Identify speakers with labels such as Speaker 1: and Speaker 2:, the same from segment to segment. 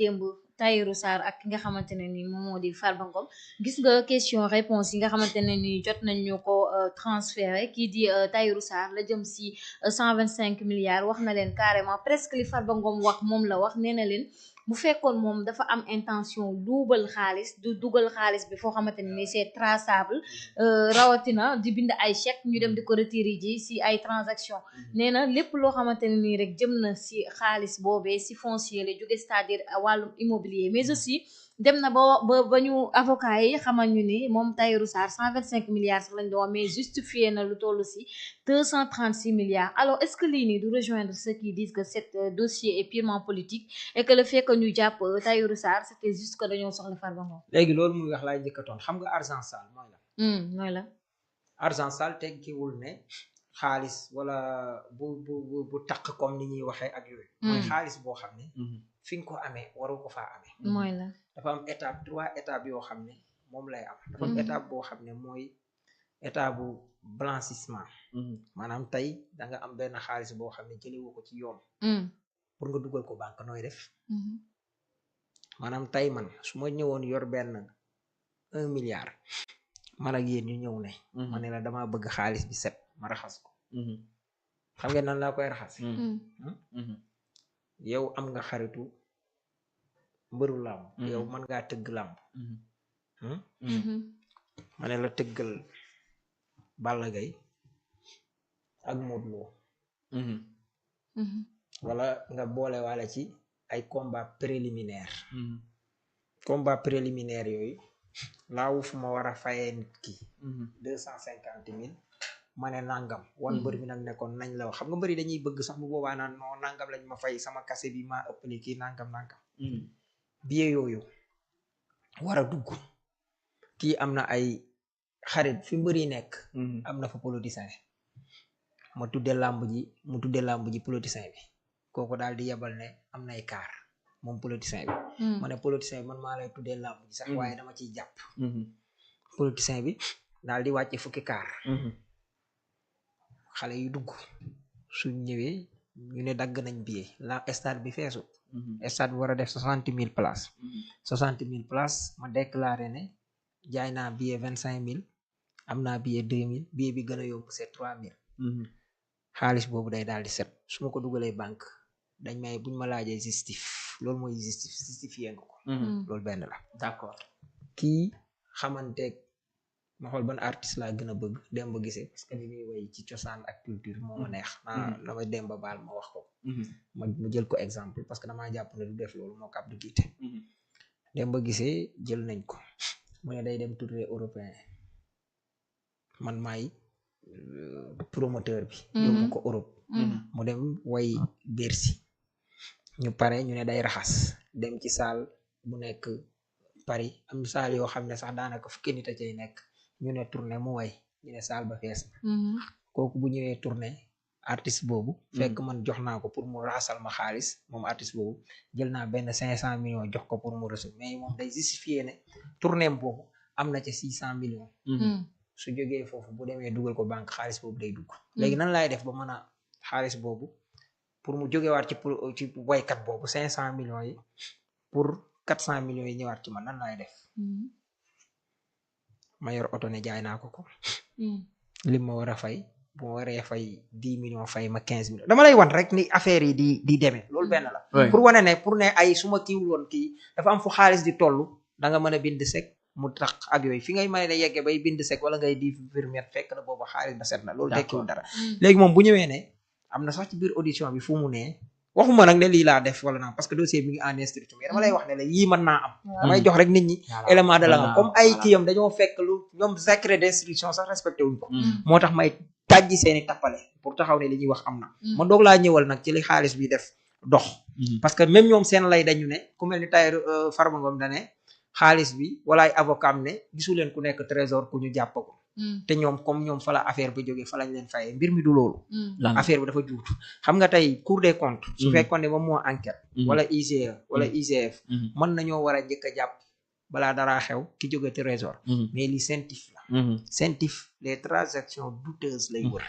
Speaker 1: démb Tahirou Sarr ak ki nga xamante ne ni moom moo di Farba Ngom gis nga question réponse yi nga xamante ne ni jot nañ ñu ko transféré kii di Tahirou Sarr la jëm si 125 milliards wax na leen carrément presque li Farba Ngom wax moom la wax nee na leen bu fekkoon moom dafa am intention luubal xaalis du dugal xaalis bi foo xamante ne ni c'est traçable rawatina di bind ay chèque ñu dem di ko retirer ji si ay transaction nee na lépp loo xamante ne nii rek jëm na si xaalis boobee si foncier la jóge c'est-à-dire wàllum immobilier mais aussi dem na ba ñu avocat yi xamal ñu ni moom Tahirou Sarr 125 milliards sax lañ doon wax mais justifié na lu toll si 236 milliards alors est-ce que lii nii du rejoindre ceux qui disent que cet dossier est purement politique et que le fait que ñu jàpp Tahirou Sarr c'était juste que dañoo soxla Farba Ngom.
Speaker 2: léegi loolu muy wax laay njëkkatoon xam nga argent sale mooy la.
Speaker 1: mooy la.
Speaker 2: argent sale teggiwul ne xaalis wala bu taq comme ni ñuy waxee ak yooyu. mooy xaalis boo xam ne. fi nga ko amee waroo ko faa amee.
Speaker 1: mooy la.
Speaker 2: dafa am étape 3 étapes yoo xam ne moom lay am. dafa am étape boo xam ne mooy étape bu blanchissement. maanaam tey da nga am benn xaalis boo xam ne jëlewoo ko ci yoon. pour nga dugal ko banque nooy def. maanaam tey man su ma ñëwoon yor benn 1 milliard. man ak yéen ñu ñëw ne. ma ne la dama bëgg xaalis bi set ma raxas ko. xam ngeen nan laa koy raxas. yow am nga xaritu mbëru làmb. yow mën ngaa tëgg làmb. ma ne la tëggal Balla Gaye ak Modou Lo. wala nga boole wala ci ay combat préliminaire. combat préliminaire yooyu laawu fu ma war a fayee nit ki 250 000 ma ne nangam wan mbër mi nag nekkoon nañ la wax xam nga mbëri dañuy bëgg sax bu boobaa naan non nangam lañ ma fay sama kase bi maa ëpp ni kii nangam billet yooyu war a dugg kii am na ay xarit fi mbëri nekk am na fa politicien mu tudde làmb ji politicien bi kooku daal di yebal ne am nay kaar moom politicien bi ma ne politicien bi man maa lay tuddee làmb ji sax waaye dama ciy jàpp politicien bi daal di wàcce fukki kaar xale yu dugg suñ ñëwee ñu ne dagg nañ billet la stade bi feesu stade bi war a def 60 000 places 60 000 places ma déclaré ne jaay naa billet 25 000 am naa billet 2000 billet bi gën a yóbbu c'est 3000 xaalis boobu day daal di set su ma ko dugalee banque dañ may buñ ma laajee justif loolu mooy justifié nga ko loolu benn la d'accord kii xamanteeg ma xool ban artiste laa gën a bëgg Demba Guissé parce que li muy way ci cosaan ak culture moo ma neex dama Demba baal ma wax ko ma jël ko exemple parce que damaa jàpp ne du def loolu moo ko Abdou Guité Demba Guissé jël nañ ko mu ne day dem tournée européen man maay promoteur bi yóbbu ko Europe mu dem way Bercy ñu pare ñu ne day raxas dem ci salle bu nekk Paris am salle yoo xam ne sax daanaka fukki nit a cay nekk ñu ne tournée mu way ñu ne salle ba fees kooku bu ñëwee tournée artiste boobu fekk man jox naa ko pour mu raasal ma xaalis moom artiste boobu jël naa benn 500 millions jox ko pour mu reçu mais moom day justifier ne tournée boobu am na ca 600 millions su jógee foofu bu demee dugal ko banque xaalis boobu day dugg léegi nan laay def ba mën a xaalis boobu pour mu jógewaat ci waykat boobu 500 millions yi pour 400 millions yi ñëwaat ci man nan laay def ma yor oto ne jaay naa ko lim ma war a fay bu ma waree fay 10 millions fay ma 15 millions dama lay wan rek ni affaire yi di demee loolu benn la pour wane ne pour ne ay su ma kiiwul woon kii dafa am fu xaalis di toll da nga mën a bind sec mu tax ak yooyu fi ngay mën a yeggee bay bind sec wala ngay di vermet fekk na boobu xaalis ba set na loolu tekkiwul dara léegi moom bu ñëwee ne am na sax ci biir audition bi fu mu ne waxuma nag ne lii laa def wala naa parce que dossier bi ngi en instruction mais dama lay wax ne la yii mën naa am damay jox rek nit ñi élément de la comme ay kiyam dañoo fekk lu ñoom secret d'instruction sax respecté wuñ ko moo tax may tàjji seeni tappale pour taxaw ne li ñuy wax am na ma doog laa ñëwal nag ci li xaalis bi def dox parce que même ñoom seen lay dañu ne ku mel ni Tahirou Farba Ngom da ne xaalis bi wala ay avocat am ne gisu leen ku nekk trésor ku ñu jàppagul te ñoom comme ñoom fa la affaire bi jógee fa lañ leen fayee mbir mi du loolu affaire bi dafa juutu xam nga tey Cour des comptes su fekkoon ne moom moo enquête wala IGE wala IGF mën nañoo war a njëkk a jàpp balaa daraa xew ki jóge trésor mais li CENTIF la CENTIF les transactions douteuses lay wër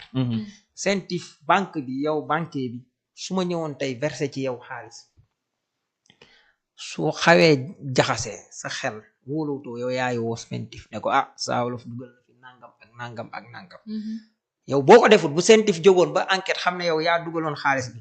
Speaker 2: CENTIF banque bi yow banquier bi su ma ñëwoon tey versé ci yow xaalis su xawee jaxase sa xel wóoluwutoo yow yaay woo sentif ne ko Saa Wolof dugal na fi nangam ak nangam yow boo ko defut bu sentif jógoon ba enquête xam ne yow yaa dugaloon xaalis bi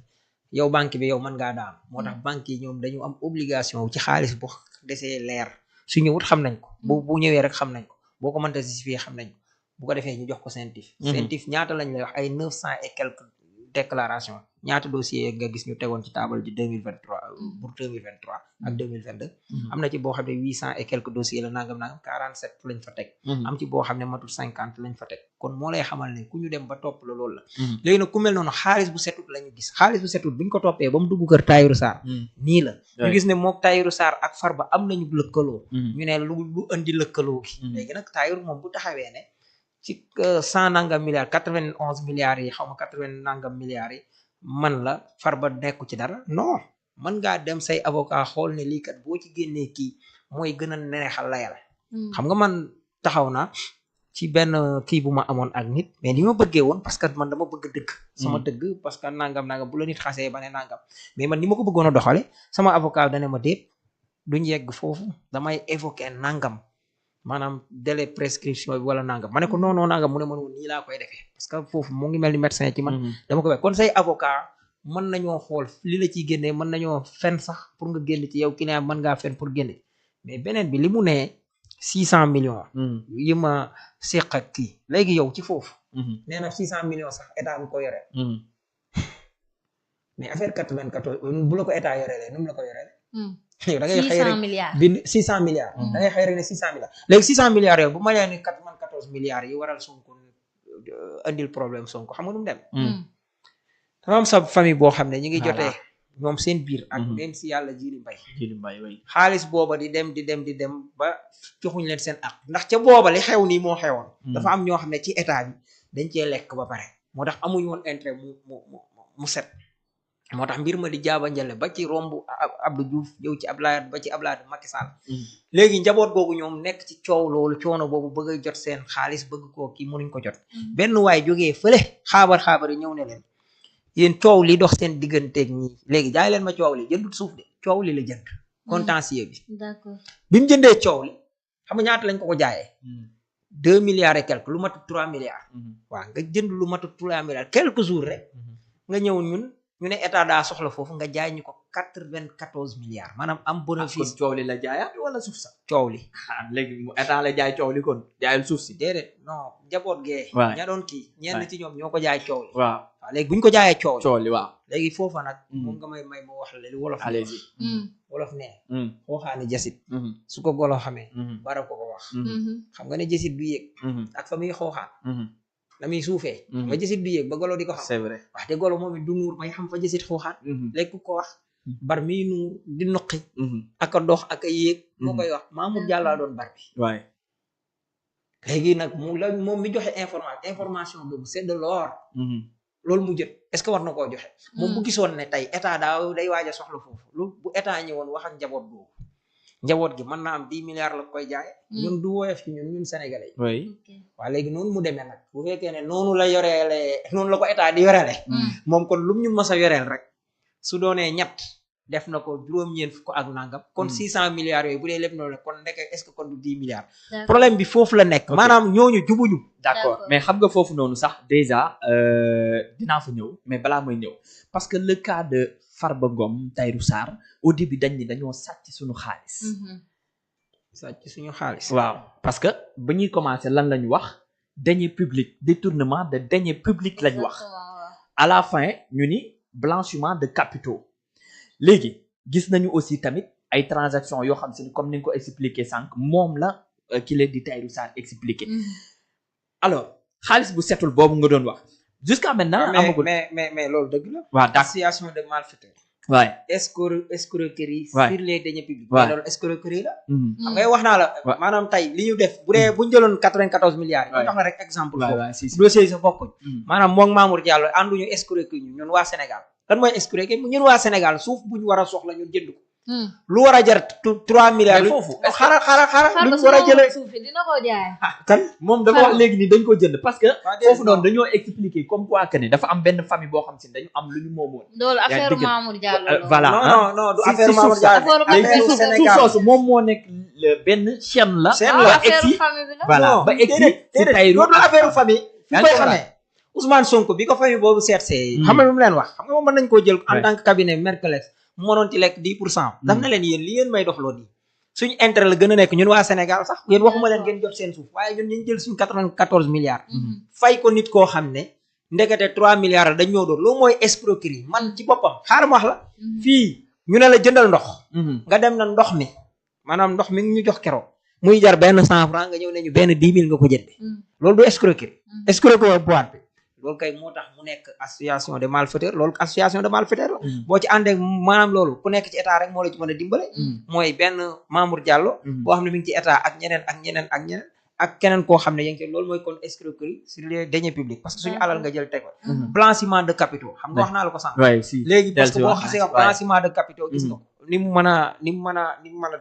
Speaker 2: yow banque bi yow mën ngaa daan moo tax banque yi ñoom dañu am obligation ci xaalis bu desee leer su ñëwut xam nañ ko bu ñëwee rek xam nañ ko boo ko mënta justifier xam nañ ko bu ko defee ñu jox ko sentif sentif ñaata lañ lay wax ay 900 et quelques déclaration ñaata dossier nga gis ñu tegoon ci table ji 2023 pour 2023 ak 2022 am na ci boo xam ne 800 et quelques dossiers la nangam 47 lañ fa teg am ci boo xam ne matul 50 lañ fa teg kon moo lay xamal ne ku ñu dem ba topp la loolu la léegi nag ku mel noonu xaalis bu setut la ñu gis xaalis bu setut buñ ko toppee ba mu dugg kër Tahirou Sarr nii la ñu gis ne mook Tahirou Sarr ak Farba am nañu lëkkaloo ñu ne lu indi lëkkaloo gi léegi nag Tahirou moom bu taxawee ne ci 100 nangam milliards 91 milliards yi xaw ma 80 nangam milliards yi man la Farba nekku ci dara non mën ngaa dem say avocat xool ne lii kat boo ci génnee kii mooy gën a neexal layal xam nga man taxaw naa ci benn kii bu ma amoon ak nit mais ni ma bëggee woon parce que man dama bëgg dëgg sama dëgg parce que nangam bu la nit xasee ba ne nangam mais man ni ma ko bëggoon a doxale sama avocat dana ma déet duñ yegg foofu damay évoquer nangam maanaam délai prescription bi wala nangam ma ne ko non nangam mu ne ma nii laa koy defee parce que foofu mu ngi mel ni médecin ci man dama ko wax kon say avocat mën nañoo xool li la ciy génnee mën nañoo fen sax pour nga génn ci yow client mën ngaa fen pour génne mais beneen bi li mu ne 600 millions yi ma seq ak kii léegi yow ci foofu nee na 600 millions sax état bi ko yore mais affaire 94 bu la ko état yorelee nu mu la ko yorelee yow da ngay xëy rek bind 600 milliards da ngay xëy rek ne 600 milliards léegi 600 milliards yow bu ma lee ni 94 milliards yi waral Sonko andil problème Sonko xam nga nu mu dem dafa am sa famille boo xam ne ñi ngi jotee ñoom seen biir ak même si yàlla Djily Mbaye xaalis booba di dem ba joxuñ leen seen ak ndax ca booba li xew nii moo xewoon dafa am ñoo xam ne ci état bi dañ cee lekk ba pare moo tax amuñu woon intérêt mu set moo tax mbir ma di jaaba njale ba ci romb Abdou Diouf yow ci Abdoulaye ba ci Abdoulaye Macky Sall léegi njaboot googu ñoom nekk ci coow loolu coono boobu bëgg a jot seen xaalis bëgg koo kii mënuñ ko jot benn waay jógee fële xaabar yi ñëw ne leen yéen coow li dox seen digganteeg ñi léegi jaay leen ma coow li jëndut suuf de coow li la jënd contentieux bi
Speaker 1: d'accord
Speaker 2: bi mu jëndee coow li xam nga ñaata lañ ko jaayee 2 milliards et quelques lu matut 3 milliards waaw nga jënd lu matut 3 milliards quelques jours rek nga ñëw ñu ne état daa soxla foofu nga jaay ñu ko 94 milliards maanaam am bénéfice.
Speaker 3: kon coow li la jaayaat wala suuf sax.
Speaker 2: coow li
Speaker 3: léegi mu état la jaay coow li kon jaayul suuf si.
Speaker 2: déedéet non njaboot gee.
Speaker 3: waaw
Speaker 2: ña doon kii ñenn ci ñoom ñoo ko jaay coow li.
Speaker 3: waaw
Speaker 2: léegi bu ñu ko jaayee coow li.
Speaker 3: coow li waaw.
Speaker 2: léegi foofa nag. moom nga may ma wax la li wolof.
Speaker 3: allez-y.
Speaker 2: wolof nee. xooxaani jasit. su ko golo xamee. bara ko wax. xam nga ne jasit du yéeg. ak fa muy xooxaan. la muy suufee fa jësit du yéeg ba golo di ko xam
Speaker 3: c'est vrai
Speaker 2: wax te golo moom it du nuur may xam fa jësit xooxaat léegi ko wax bar miy nuur di noqi ak a dox ak a yéeg moo koy wax Mamour Diallo doon bar bi
Speaker 3: waay
Speaker 2: léegi nag moom mi joxe information boobu c'est de l'or loolu mu jët est-ce que war na koo joxe moom bu gisoon ne tey état day waaj a soxla foofu lu bu état ñëwoon wax ak njaboot boobu njaboot gi mën naa am 10 milliards la koy jaay ñun du woyof ci ñun sénégalais
Speaker 3: oui
Speaker 2: waaw léegi noonu mu demee nag bu fekkee ne noonu la yoreele noonu la ko état di yorele moom kon lu mu ñu mës a yoreel rek su doonee ñett def na ko juróom-ñeent fukk ak nangam kon 600 milliards yooyu bu dee lépp noonu la kon ndeke est-ce que kon du 10 milliards problème bi foofu la nekk maanaam ñooñu jubuñu
Speaker 3: d'accord mais xam nga foofu noonu sax déjà dinaa fa ñëw mais balaa may ñëw parce que le cas de Farba Ngom Tahirou Sarr au début dañ ni dañoo sàcc suñu xaalis
Speaker 2: sàcc suñu xaalis
Speaker 3: waaw parce que ba ñuy commencé lan lañu wax deniers publics détournement de deniers publics lañu wax à la fin ñu ni blanchiment de capitaux léegi gis nañu aussi tamit ay transactions yoo xam si ni comme ni nga ko expliqué sànq moom la ki leen di Tahirou Sarr expliqué alors xaalis bu setul boobu nga doon wax jusqu'à maintenant amagul
Speaker 2: mais loolu dëgg la
Speaker 3: waaw
Speaker 2: association de malfaiteurs
Speaker 3: waaye
Speaker 2: escroquerie
Speaker 3: waay
Speaker 2: sur les deniers publics
Speaker 3: waay
Speaker 2: loolu escroquerie la xam nga wax naa la maanaam tey li ñu def bu dee bu ñu jëloon 94 milliards yi ñu jox la rek exemple foofu dossier yi sa bokkuñ maanaam moom Mamour Diallo ànduñu escroquerie ñun waa Sénégal lan mooy escroquerie ñun waa Sénégal suuf bu ñu war a soxla ñun jënd ko lu war a jar 3 milliards.
Speaker 3: foofu
Speaker 2: xaaral lu war a jëlee
Speaker 1: suuf dina ko jaay.
Speaker 2: kan
Speaker 3: moom dafa wax léegi ni dañ ko jënd parce que foofu noonu
Speaker 2: non.
Speaker 3: dañoo expliquer comme quoi que ne dafa am benn famille boo xam si dañu am lu ñu moomoon.
Speaker 1: loolu affaire
Speaker 3: dëgg
Speaker 1: Mamour Diallo la.
Speaker 3: voilà
Speaker 2: non du
Speaker 3: si
Speaker 2: affaire
Speaker 3: suuf
Speaker 2: Mamour
Speaker 3: sa.
Speaker 2: Diallo
Speaker 3: léegi
Speaker 1: affaire
Speaker 3: suuf
Speaker 2: Sénégal
Speaker 3: soosu moom moo nekk benn chaîne la.
Speaker 2: Chaîne
Speaker 1: ah
Speaker 2: la
Speaker 1: affaire
Speaker 3: egsi
Speaker 1: famille bi la.
Speaker 3: voilà
Speaker 2: non
Speaker 3: ba egsi si Tahirou
Speaker 2: loolu affaire famille fi
Speaker 3: yaa
Speaker 2: koy
Speaker 3: ngi ko
Speaker 2: xamee Ousmane Sonko bi ko famille boobu seetsee xam nga lu mu leen wax xam nga moom mën nañ koo jël en tant que cabinet Mercalès mu mënoon ci lekk 10% daf na leen yéen li ngeen may dox loolu nii suñu intérêt la gën a nekk ñun waa Sénégal sax yéen waxuma leen ngeen jot seen suuf waaye ñun ñu jël suñu 94 milliards fay ko nit koo xam ne ndekete 3 milliards la dañ ñoo doon loolu mooy escroquerie man ci boppam xaaral ma wax la fii ñu ne la jëndal ndox nga dem na ndox mi maanaam ndox mi ngi ñu jox keroog muy jar benn 100 francs nga ñëw ne ñu benn 10 000 nga ko jënde loolu du escroquerie escroquerie boîte bi loolu kay moo tax mu nekk association de malfaiteurs loolu association de malfaiteurs la boo ci àndee maanaam loolu ku nekk ci état rek moo la ci mën a dimbale mooy benn Mamour Diallo boo xam ne mi ngi ci état ak ñeneen ak keneen koo xam ne yéngi loolu mooy kon escroquerie sur les deniers publics parce que suñu alal nga jël teg ko blanchiment de capitaux xam nga wax naa la ko sànq léegi parce que boo xasee wax blanchiment de capitaux gis nga ni mu mën a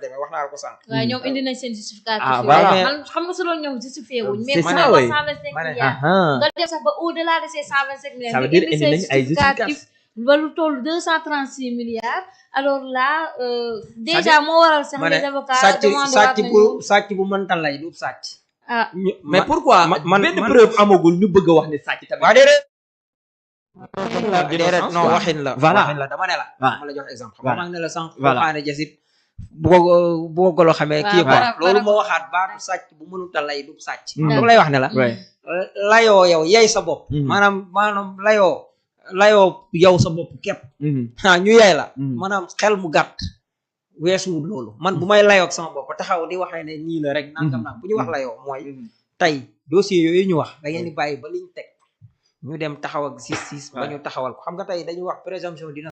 Speaker 2: demee wax naa la ko sànq
Speaker 1: waaye ñoom indi nañ seen justificatif.
Speaker 3: voilà
Speaker 1: man xam nga su doon ñoom justifié wuñ.
Speaker 3: c'est
Speaker 1: mais
Speaker 3: ça,
Speaker 1: bu
Speaker 3: oui.
Speaker 1: 125 milliards. nga dem sax ba au delà de ces 125 milliards.
Speaker 3: ça veut dire indi nañ ay justificatif.
Speaker 1: ba lu toll 236 milliards. alors là déjà moo waral sax les avocats demandé
Speaker 2: sàcc bu mënta lay du sàcc.
Speaker 1: ah
Speaker 3: mais pourquoi benn preuve amagul ñu bëgg a wax ne sàcc tamit.
Speaker 2: waa déedéet non waxin la
Speaker 3: voilà
Speaker 2: waxin la dama ne la dama la jox exemple xam nga maa ngi ne la sànq
Speaker 3: voilà
Speaker 2: xaane jasit bu ko golo xamee kii ko loolu ma waxaat baatu sàcc bu mënuta lay du sàcc dama lay wax ne la layoo yow yey sa bopp maanaam layoo yow sa bopp képp ñu yey la maanaam xel mu gàtt weesuwul loolu man bu may layoo ak sama bopp taxaw di waxee ne nii la rek nangam nag bu ñu wax layoo mooy tey dossier yooyu ñu wax da ngeen di bàyyi ba liñ teg ñu dem taxaw ak justice ba ñu taxawal ko xam nga tey dañuy wax présomption dina